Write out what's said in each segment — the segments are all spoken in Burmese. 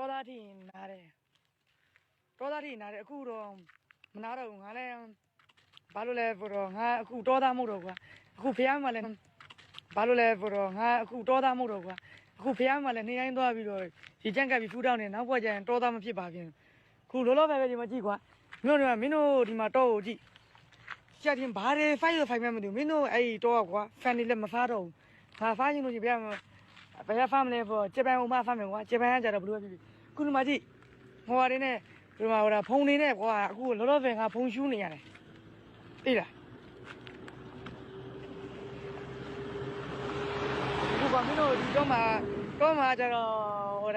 တောသားထီနားတယ်တောသားထီနားတယ်အခုတော့မနာတော့ငါလည်းဘာလို့လဲဆိုတော့ငါအခုတောသားမဟုတ်တော့ကွာအခုဖះမှလည်းဘာလို့လဲဆိုတော့ငါအခုတောသားမဟုတ်တော့ကွာအခုဖះမှလည်းနေတိုင်းသွားပြီးတော့ဒီကြက်ကပ်ပြီးဖူးတောင်းနေနောက်ဘွက်ကျရင်တောသားမဖြစ်ပါဘူးခုလောလောပဲဒီမှာကြည့်ကွာမင်းတို့ဒီမှာတောကိုကြည့်ကြာတင်ဘာတွေဖိုက်ရဖိုက်မှမသိဘူးမင်းတို့အဲ့တောကွာဖန်နေလည်းမဖားတော့ဘူးငါဖားချင်လို့ရှိပြဘယ်ဖားမလဲဆိုဂျပန်ဥမာဖားမယ်ကွာဂျပန်ကကြတော့ဘယ်လိုပဲဖြစ်ခုဒီမှာကြည့်ဟိုဟာတွေနဲ့ဒီမှာဟိုဖုံနေနဲ့ကွာအခုလောလောဆယ်ငါဖုံရှူးနေရတယ်သိလားအခုကမင်းတို့ဒီတော့မှကျတော့ဟို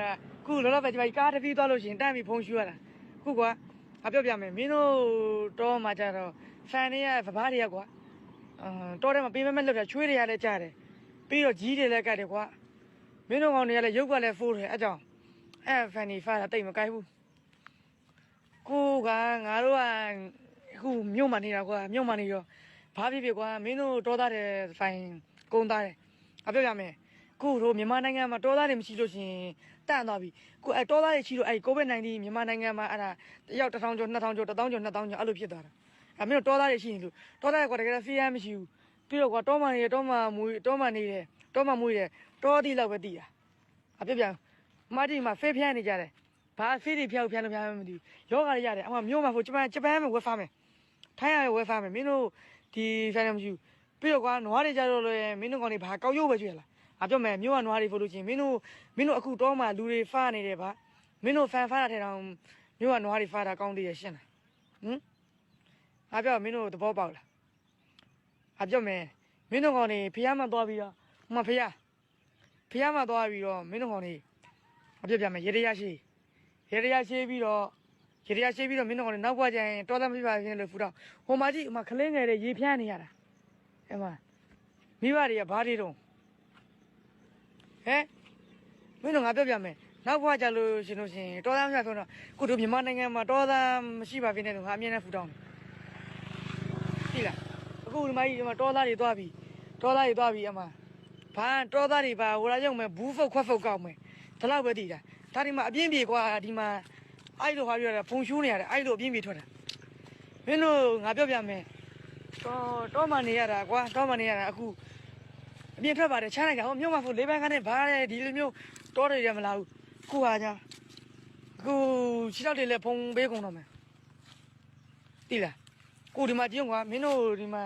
ခုလောလောဆယ်ဒီမှာကားတစ်ပြီးသွားလို့ရှိရင်တန်းပြီးဖုံရှူးရတာခုကွာငါပြောပြမယ်မင်းတို့တော့မှကျတော့ဖန်တွေကဗဘာတွေကကွာတော့တယ်မှာပေးမဲ့လွတ်တာချွေးတွေကလည်းကြားတယ်ပြီးတော့ကြီးတွေလည်းကတ်တယ်ကွာမင်းတို့ကောင်တွေကလည်းရုပ်ကလည်းဖိုးတယ်အကြောင်းဖန်နေဖားတာတိတ်မကိုက်ဘူးကိုကငါတို့ကအခုမြို့မှာနေတာကွာမြို့မှာနေတော့ဘာဖြစ်ဖြစ်ကွာမင်းတို့တောသားတယ်ဆိုင်ကုန်းသားတယ်အပြောပြမယ်ခုတို့မြန်မာနိုင်ငံမှာတောသားတွေမရှိလို့ရှင်တန့်သွားပြီခုတောသားတွေရှိလို့COVID-19 မြန်မာနိုင်ငံမှာအဲ့ဒါတယောက်1000ကျော်2000ကျော်1000ကျော်2000ကျော်အဲ့လိုဖြစ်သွားတာမင်းတို့တောသားတွေရှိရင်လို့တောသားကွာတကယ်ဖေးရမရှိဘူးပြီးတော့ကွာတောမှနေတယ်တောမှမွေးတောမှနေတယ်တောမှမွေးတယ်တောတိလောက်ပဲတည်တာအပြောပြမတိမှာဖေးဖျန်းနေကြတယ်ဘာဖေးတွေဖျောက်ဖျန်းလို့ဖျန်းမသိဘူးယောဂါတွေရတယ်အမမျိုးမှာဖို့ဂျပန်မှာဝယ်ဖားမယ်ထိုင်းရဝယ်ဖားမယ်မင်းတို့ဒီဆိုင်မရှိဘူးပြီးတော့ကွာနွားတွေကြတော့လေမင်းတို့ကောင်တွေဘာကောက်ရုပ်ပဲကျွေးလားအပြောမယ်မျိုးကနွားတွေဖို့လို့ချင်းမင်းတို့အခုတော့မှလူတွေဖားနေတယ်ဗျမင်းတို့ဖန်ဖားတာထဲတော့မျိုးကနွားတွေဖားတာကောင်းသေးရဲ့ရှင်းလားအပြောမင်းတို့သဘောပေါက်လားအပြောမယ်မင်းတို့ကောင်တွေဖះမှသွားပြီးတော့မဖះမှသွားပြီးတော့မင်းတို့ကောင်တွေအပြောပြမယ်ရေတရရှိပြီးတော့မင်းတို့ကောင်တွေနောက်ဘွားကျရင်တော်သမပြပါရင်လို့ဖူတော့ဟိုမှာကြည့်ဟိုမှာခလင်းငယ်တွေရေဖျန်းနေရတာအဲ့မှာမိဘတွေကဘာတွေတုံးမင်းတို့ငါပြောပြမယ်နောက်ဘွားကြလို့ရှင်တော်သားမပြဆိုတော့ခုတို့မြန်မာနိုင်ငံမှာတော်သားမရှိပါဘူးနဲ့လို့ငါအမြင်နဲ့ဖူတောင်းတယ်သိလားအခုဒီမှာတော်သားတွေသွားပြီအမဘာတော်သားတွေပါဟိုလာရောက်မယ်ဘူးဖုတ်ခွက်ဖုတ်ကောက်မယ်ဒီလောက်ပဲတည်တာဒါဒီမှာအပြင်းပြေကွာဒီမှာအဲ့လိုဟာပြရတာဖုံရှူးနေရတယ်အဲ့လိုအပြင်းပြေထွက်တာမင်းတို့ငါပြောပြမယ်တော့မှနေရတာကွာတော့မှနေရတာအခုအပြင်းထွက်ပါတယ်ချမ်းလိုက်တာဟိုမြို့မှာဖို့လေးပန်းခန်းနဲ့ဘာလဲဒီလိုမျိုးတောတွေရမလားဘူးခုဟာညာအခုခြေထောက်တွေလည်းဖုံပေးကုန်တော့မယ်သိလားကိုဒီမှာကြည့်ကွာမင်းတို့ဒီမှာ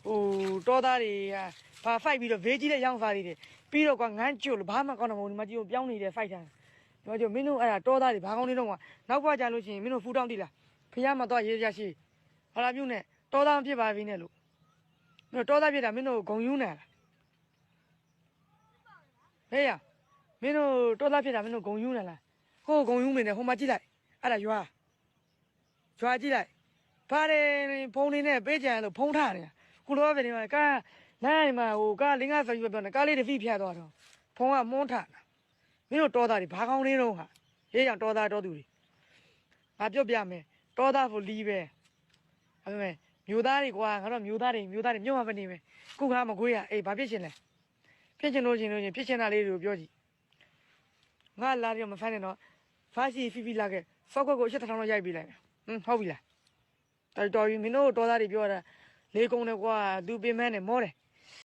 ဟိုတောသားတွေကဘာဖိုက်ပြီးတော့ဘေးကြီးတဲ့ရောင်းစားတွေပြီးတော့ကွာငန်းကျွတ်လို့ဘာမှကောင်းတော့မဟုတ်ဒီမှာကြည့်ပြောင်းနေတဲ့ဖိုက်တာဒီမှာကြည့်မင်းတို့အဲ့ဒါတောသားတွေဘာကောင်းနေတော့ကွာနောက်ဘွားကြလို့ရှိရင်မင်းတို့ဖူးတောင်းတိလားဖះမတော့ရေးရရှိဟာလာပြုတ်နဲ့တောသားမဖြစ်ပါဘူးနဲ့လို့မင်းတို့တောသားဖြစ်တာမင်းတို့ဂုံယူနေလားဟေးရမင်းတို့တောသားဖြစ်တာမင်းတို့ဂုံယူနေလားဟိုဂုံယူနေတယ်ဟိုမှာကြည့်လိုက်အဲ့ဒါရွာကြည့်လိုက်ဘာတွေဖုံနေနဲ့ပေးကြံလို့ဖုံးထားနေတာခုလောပဲဒီမှာကားလမ်းမှာဟိုကား5-6ဆိုပြီးပြောနေကားလေးတစ်ဖိဖြတ်သွားတော့ဖုံးကမွန်းထားတာမင်းတို့တောသားတွေဘာကောင်းနေတော့ဟာရေးကြောင်တောသားတောသူတွေငါပြောပြမယ်တောသားဖို့လီးပဲအဲ့မဲ့မျိုးသားတွေကွာငါတို့မျိုးသားတွေမြို့မှာပဲနေမယ်ခုကမကွေးရအေးဘာဖြစ်ရှင်လဲဖြစ်ရှင်လို့ဖြစ်ရှင်တာလေးတွေကိုပြောကြည့်ငါလာရမဖမ်းနဲ့တော့ဖာစီဖီလာခဲ့ဖောက်ခွက်ကို8000လောက်ရိုက်ပေးလိုက်မယ်ဟုတ်ပြီလားတော်ပြီမင်းတို့တောသားတွေပြောတာလေးကုန်းတယ်ကွာသူပင်မနဲ့မောတယ်